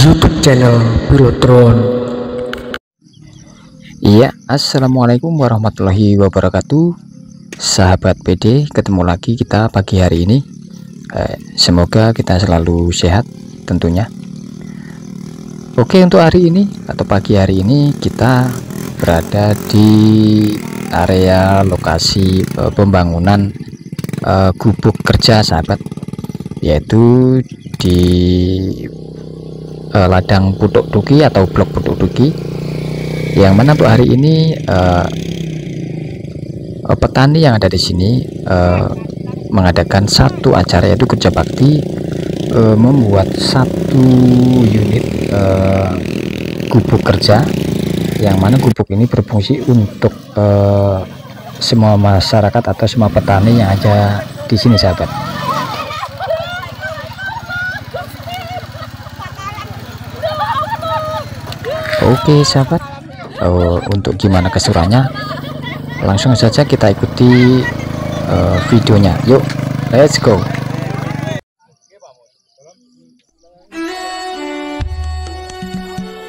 YouTube channel Birotron. Iya, assalamualaikum warahmatullahi wabarakatuh, sahabat PD. Ketemu lagi kita pagi hari ini. Semoga kita selalu sehat tentunya. Oke, untuk hari ini atau pagi hari ini kita berada di area lokasi pembangunan gubuk kerja, sahabat, yaitu di ladang Putuk Duki atau blok Putuk Duki, yang mana untuk hari ini petani yang ada di sini mengadakan satu acara, yaitu kerja bakti, membuat satu unit gubuk kerja, yang mana gubuk ini berfungsi untuk semua masyarakat atau semua petani yang ada di sini, sahabat. Oke, sahabat, untuk gimana keseruannya, langsung saja kita ikuti videonya. Yuk, let's go.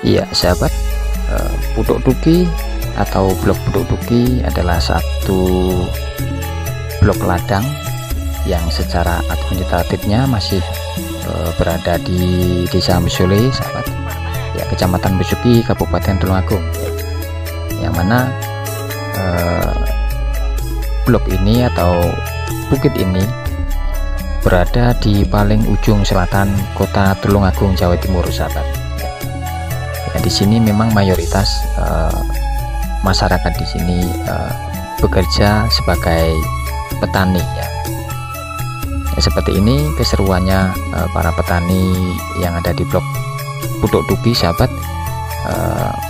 Iya, sahabat, Putuk Duki atau blok Putuk Duki adalah satu blok ladang yang secara administratifnya masih berada di Desa Mesole, sahabat, ya, Kecamatan Besuki, Kabupaten Tulungagung, yang mana blok ini atau bukit ini berada di paling ujung selatan kota Tulungagung, Jawa Timur, sahabat. Ya, di sini memang mayoritas masyarakat di sini bekerja sebagai petani, ya. Seperti ini keseruannya para petani yang ada di blok Putuk Duki, sahabat,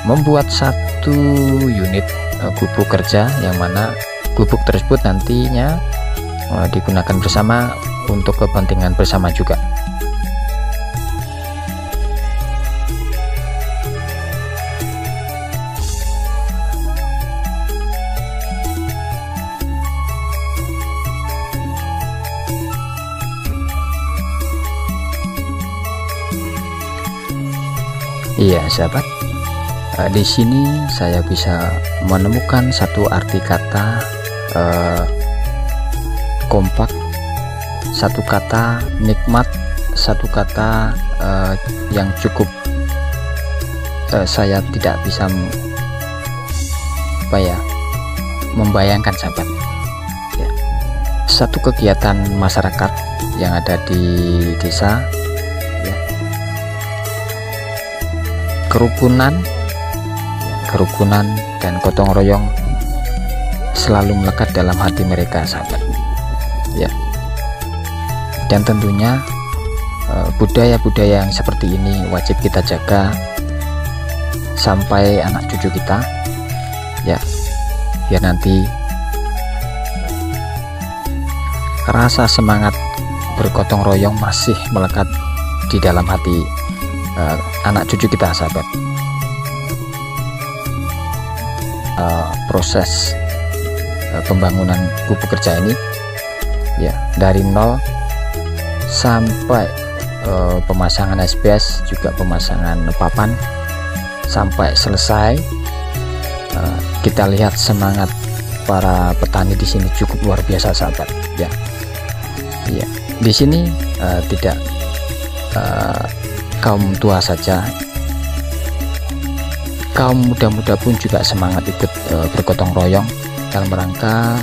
membuat satu unit gubuk kerja, yang mana gubuk tersebut nantinya digunakan bersama untuk kepentingan bersama juga. Iya, sahabat, di sini saya bisa menemukan satu arti kata kompak, satu kata nikmat, satu kata yang cukup saya tidak bisa membayangkan, sahabat, ya. Satu kegiatan masyarakat yang ada di desa, kerukunan dan gotong royong selalu melekat dalam hati mereka, sahabat, ya. Dan tentunya budaya-budaya yang seperti ini wajib kita jaga sampai anak cucu kita, ya, biar nanti rasa semangat bergotong royong masih melekat di dalam hati anak cucu kita, sahabat. Proses pembangunan gubuk kerja ini, ya, dari nol sampai pemasangan SBS, juga pemasangan papan, sampai selesai, kita lihat semangat para petani di sini cukup luar biasa, sahabat, ya. Ya, di sini tidak kaum tua saja, kaum muda-muda pun juga semangat ikut bergotong royong dalam rangka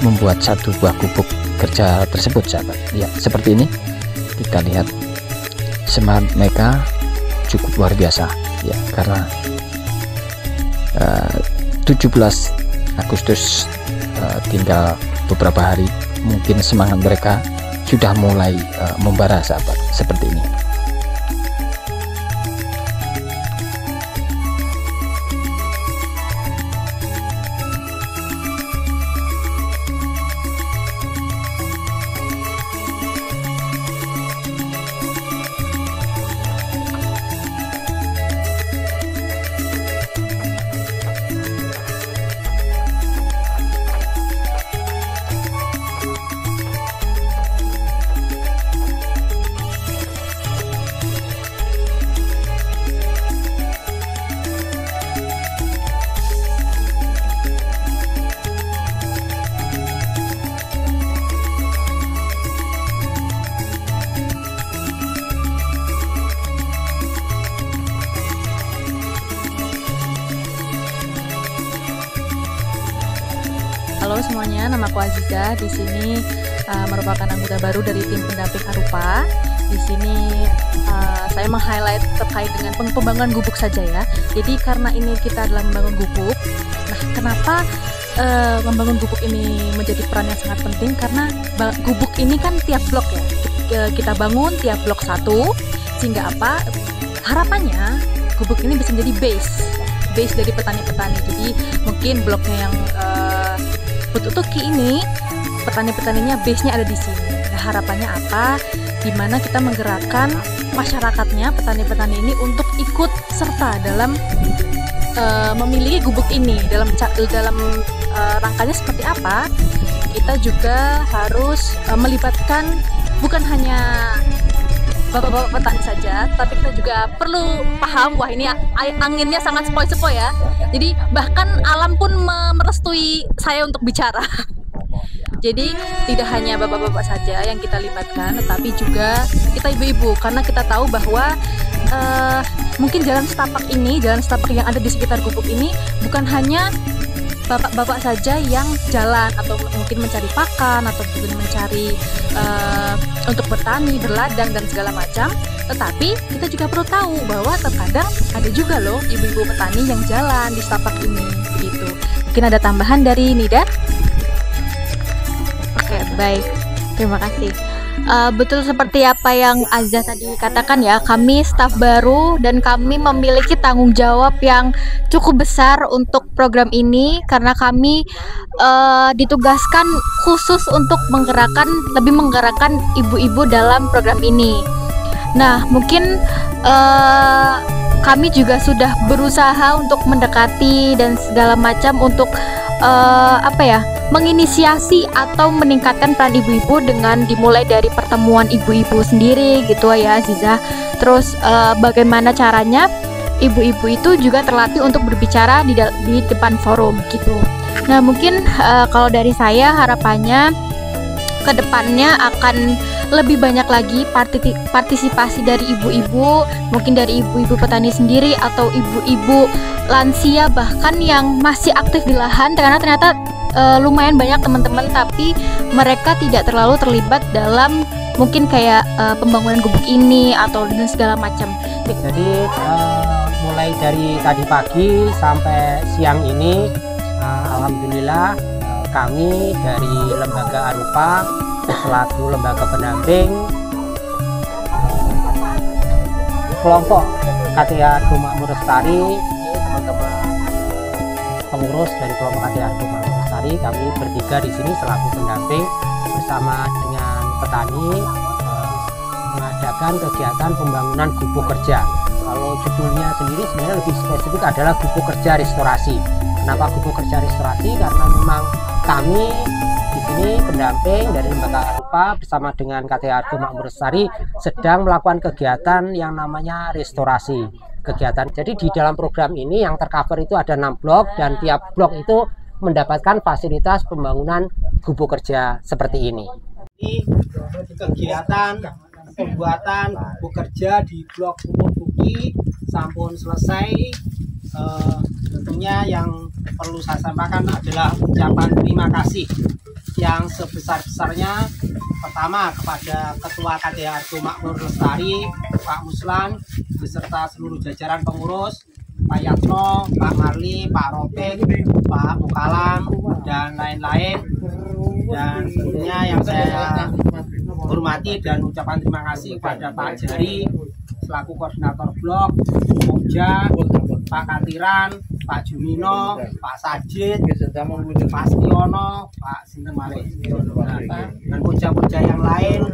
membuat satu buah gubuk kerja tersebut, sahabat. Ya, seperti ini kita lihat semangat mereka cukup luar biasa, ya, karena 17 Agustus tinggal beberapa hari mungkin semangat mereka sudah mulai membara, sahabat, seperti ini. Halo semuanya, nama aku Aziza. Di sini merupakan anggota baru dari tim pendamping Arupa. Di sini saya meng-highlight terkait dengan pembangunan gubuk saja ya. Jadi karena ini kita adalah membangun gubuk. Nah, kenapa membangun gubuk ini menjadi peran yang sangat penting? Karena gubuk ini kan tiap blok ya. Kita bangun tiap blok satu, sehingga apa? Harapannya gubuk ini bisa menjadi base dari petani-petani. Jadi mungkin bloknya yang Pututuki ini petani-petaninya base-nya ada di sini. Nah, harapannya apa? Dimana kita menggerakkan masyarakatnya, petani-petani ini untuk ikut serta dalam memiliki gubuk ini. Dalam rangkanya seperti apa? Kita juga harus melibatkan bukan hanya bapak-bapak petani saja, tapi kita juga perlu paham, wah ini anginnya sangat sepoi-sepoi ya. Jadi bahkan alam pun merestui saya untuk bicara. Jadi tidak hanya bapak-bapak saja yang kita libatkan, tetapi juga kita ibu-ibu, karena kita tahu bahwa mungkin jalan setapak yang ada di sekitar gubuk ini bukan hanya bapak-bapak saja yang jalan atau mungkin mencari pakan atau mungkin mencari untuk bertani, berladang dan segala macam, tetapi kita juga perlu tahu bahwa terkadang ada juga loh ibu-ibu petani yang jalan di setapak ini gitu. Mungkin ada tambahan dari Nida? Oke, baik, terima kasih. Betul seperti apa yang Azza tadi katakan ya, kami staf baru dan kami memiliki tanggung jawab yang cukup besar untuk program ini karena kami ditugaskan khusus untuk lebih menggerakkan ibu-ibu dalam program ini. Nah, mungkin kami juga sudah berusaha untuk mendekati dan segala macam untuk menginisiasi atau meningkatkan peran ibu-ibu dengan dimulai dari pertemuan ibu-ibu sendiri gitu ya Aziza. Terus bagaimana caranya ibu-ibu itu juga terlatih untuk berbicara di depan forum gitu. Nah, mungkin kalau dari saya harapannya kedepannya akan lebih banyak lagi partisipasi dari ibu-ibu, mungkin dari ibu-ibu petani sendiri atau ibu-ibu lansia bahkan yang masih aktif di lahan, karena ternyata lumayan banyak teman-teman tapi mereka tidak terlalu terlibat dalam mungkin kayak pembangunan gubuk ini atau dan segala macam. Jadi mulai dari tadi pagi sampai siang ini alhamdulillah kami dari Lembaga Arupa selaku lembaga pendamping kelompok KTA Argo Makmur Lestari, teman-teman pengurus dari kelompok KTA Argo Makmur Lestari, kami bertiga di sini selaku pendamping bersama dengan petani mengadakan kegiatan pembangunan gubuk kerja. Kalau judulnya sendiri sebenarnya lebih spesifik adalah gubuk kerja restorasi. Kenapa gubuk kerja restorasi? Karena memang kami di sini pendamping dari Lembaga Arupa bersama dengan KTA Argo Makmur Lestari sedang melakukan kegiatan yang namanya restorasi kegiatan. Jadi di dalam program ini yang tercover itu ada 6 blok dan tiap blok itu mendapatkan fasilitas pembangunan gubuk kerja seperti ini. Ini kegiatan pembuatan gubuk kerja di blok Pututuki sampun selesai. Tentunya yang perlu saya sampaikan adalah ucapan terima kasih yang sebesar-besarnya pertama kepada Ketua KTA Argo Makmur Lestari Pak Muslan beserta seluruh jajaran pengurus, Pak Yatno, Pak Marli, Pak Ropik, Pak Mukalam, dan lain-lain. Dan tentunya yang saya hormati dan ucapan terima kasih kepada Pak Jari selaku koordinator blok, Pokja, Pak Katiran, Pak Jumino, Pak Sajid, Pak Stiono, Pak Sintemale, dan Pokja-Pokja yang lain,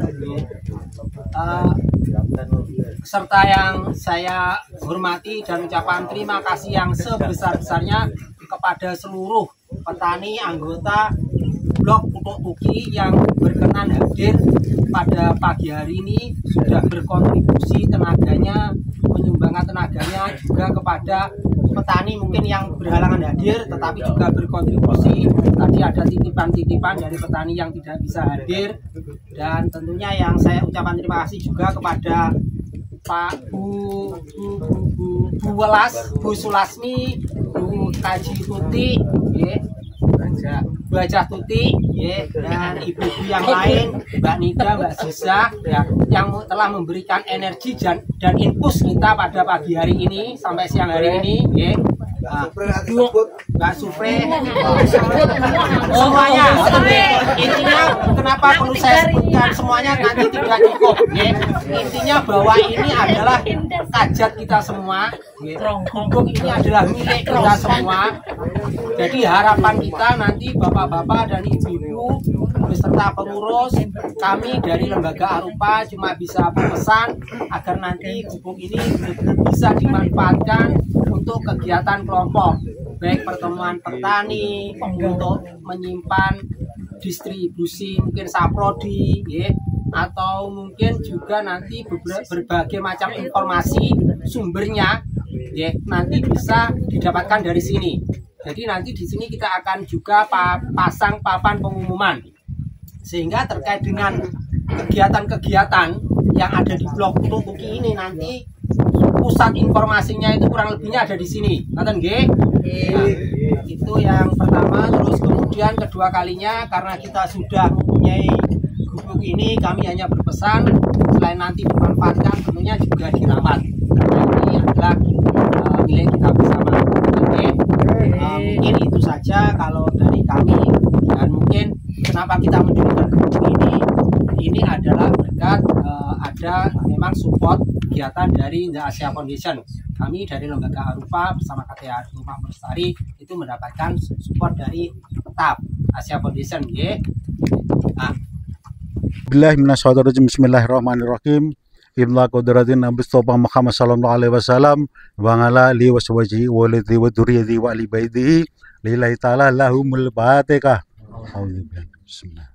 serta yang saya hormati dan ucapan terima kasih yang sebesar-besarnya kepada seluruh petani anggota blok Putuk Tuki yang berkenan hadir pada pagi hari ini, sudah berkontribusi tenaganya, menyumbangkan tenaganya juga kepada petani mungkin yang berhalangan hadir tetapi juga berkontribusi. Tadi ada titipan-titipan dari petani yang tidak bisa hadir, dan tentunya yang saya ucapkan terima kasih juga kepada Pak Bu Welas, Bu Sulasmi, Bu Kaji Tuti, Bajah Tuti, dan ibu-ibu yang lain, Mbak Nida, Mbak Sisa, ya, yang telah memberikan energi dan infus kita pada pagi hari ini sampai siang hari ini, Mbak Supre, semuanya. Intinya kenapa perlu saya sebutkan semuanya nanti tidak cukup, intinya bahwa ini adalah hajat kita semua, gubuk ini adalah milik kita semua. Jadi harapan kita nanti bapak-bapak dan ibu-ibu beserta pengurus kami dari Lembaga Arupa cuma bisa berpesan agar nanti gubuk ini bisa dimanfaatkan untuk kegiatan kelompok, baik pertemuan petani untuk menyimpan distribusi mungkin saprodi, atau mungkin juga nanti berbagai macam informasi sumbernya, nanti bisa didapatkan dari sini. Jadi nanti di sini kita akan juga pasang papan pengumuman, sehingga terkait dengan kegiatan-kegiatan yang ada di blok Putuk Tuki ini nanti pusat informasinya itu kurang lebihnya ada di sini. Ngaten nggih? Nah, itu yang pertama. Terus kemudian kedua kalinya karena kita sudah mempunyai gubuk ini, kami hanya berpesan selain nanti dimanfaatkan tentunya juga dirawat. Karena ini adalah milik kita bersama. Mungkin itu saja kalau dari kami, dan mungkin kenapa kita mendirikan gubuk ini adalah berkat ada memang support kegiatan dari The Asia Foundation. Kami dari Lembaga Arupa bersama KTA Rumah Melestari itu mendapatkan support dari tetap Asia Foundation. Bismillahirrahmanirrahim. Ibla Qudratin Nabi Mustafa Muhammad sallallahu alaihi wasallam wa ala alihi wa sahbihi wa alihi wa dzurriyyatihi wa ali baitihi lillahi ta'ala lahumul fatihah. Bismillah.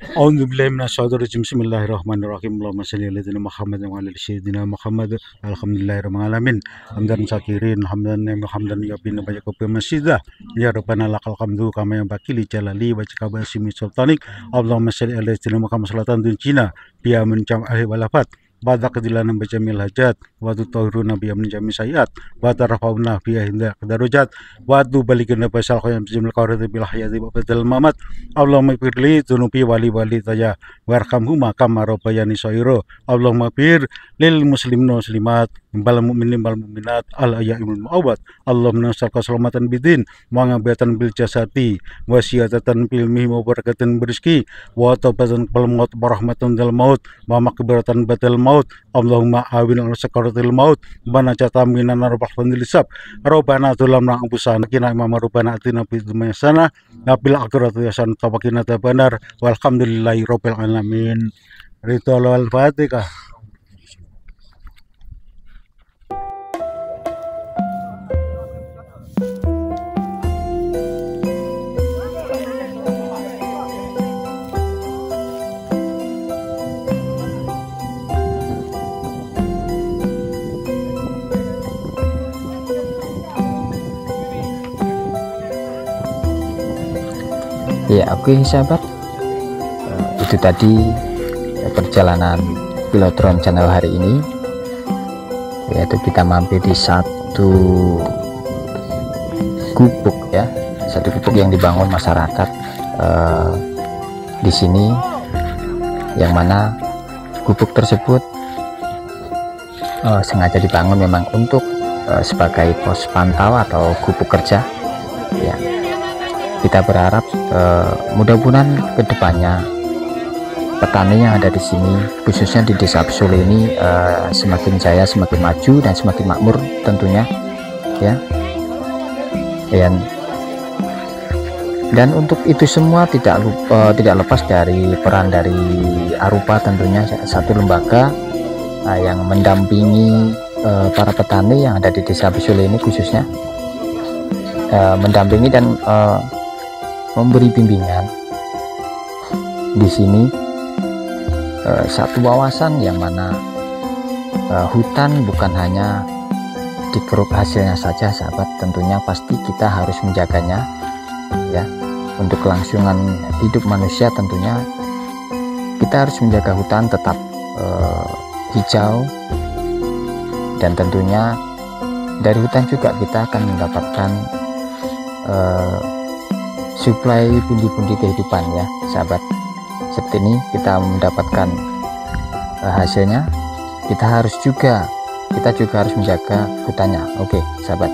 A'udzu billahi minasyaitonir rajim. Bismillahirrahmanirrahim. Allahumma shalli ala sayyidina Muhammad wa ala ali sayyidina Muhammad. Alhamdulillahirabbil alamin. Hamdan syakirin, hamdan yabina bajakopi masjidah. Ya rabbana lakal hamdu kama yang bakili jalali wa cikabasimi sultanik. Allahumma shalli ala sayyidina Muhammad salatan duncina biya mencam ahli walafat. Bada kedilanan bajamil hajat, watu tawiruna biya menjami sayat, wata rafauna biya hinda kedarujat, watu balikin basal khoyam bijamil qawrati bil hayati wa badal mamat. Allahumma firli tunupi wali taya warhamhu makam marobayani soiro. Allahumma fir lil muslimin muslimat bal mu'minin bal mu'minat al ayaimul mu'awad. Allahumma nasal keselamatan bidin wa ngabatan bil jasati wa siyatatan bil mihim wa barakatan berizki wa taubatan bal maut barahmatan dal maut wa makbiratan batal maut. Allahumma awin ala sakaratil maut bana catam minan arbah fandilisab robana tulam na angpusana kina imam robana atina bidumaya sana nabil akhirat yasan tawakina tabanar walhamdulillahi rabbil alamin. Ritual al-fatihah. Ya, oke sahabat, itu tadi perjalanan Pilotron channel hari ini, yaitu kita mampir di satu gubuk ya, satu gubuk yang dibangun masyarakat di sini yang mana gubuk tersebut sengaja dibangun memang untuk sebagai pos pantau atau gubuk kerja ya. Kita berharap mudah-mudahan kedepannya petani yang ada di sini, khususnya di Desa Absule ini, semakin jaya, semakin maju dan semakin makmur tentunya ya. Dan untuk itu semua tidak lepas dari peran dari Arupa, tentunya satu lembaga yang mendampingi para petani yang ada di Desa Absule ini, khususnya mendampingi dan memberi bimbingan di sini. Satu wawasan yang mana hutan bukan hanya dikeruk hasilnya saja sahabat, tentunya pasti kita harus menjaganya ya. Untuk kelangsungan hidup manusia tentunya kita harus menjaga hutan tetap hijau, dan tentunya dari hutan juga kita akan mendapatkan suplai pundi-pundi kehidupan ya sahabat. Seperti ini kita mendapatkan hasilnya, kita juga harus menjaga hutannya. Oke sahabat.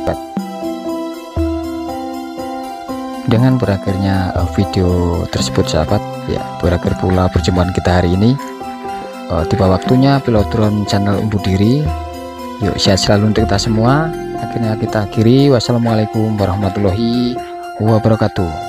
Dengan berakhirnya video tersebut sahabat ya, berakhir pula perjumpaan kita hari ini. Tiba waktunya Pilotron channel undur diri. Yuk sehat selalu untuk kita semua. Akhirnya kita akhiri. Wassalamualaikum warahmatullahi wabarakatuh.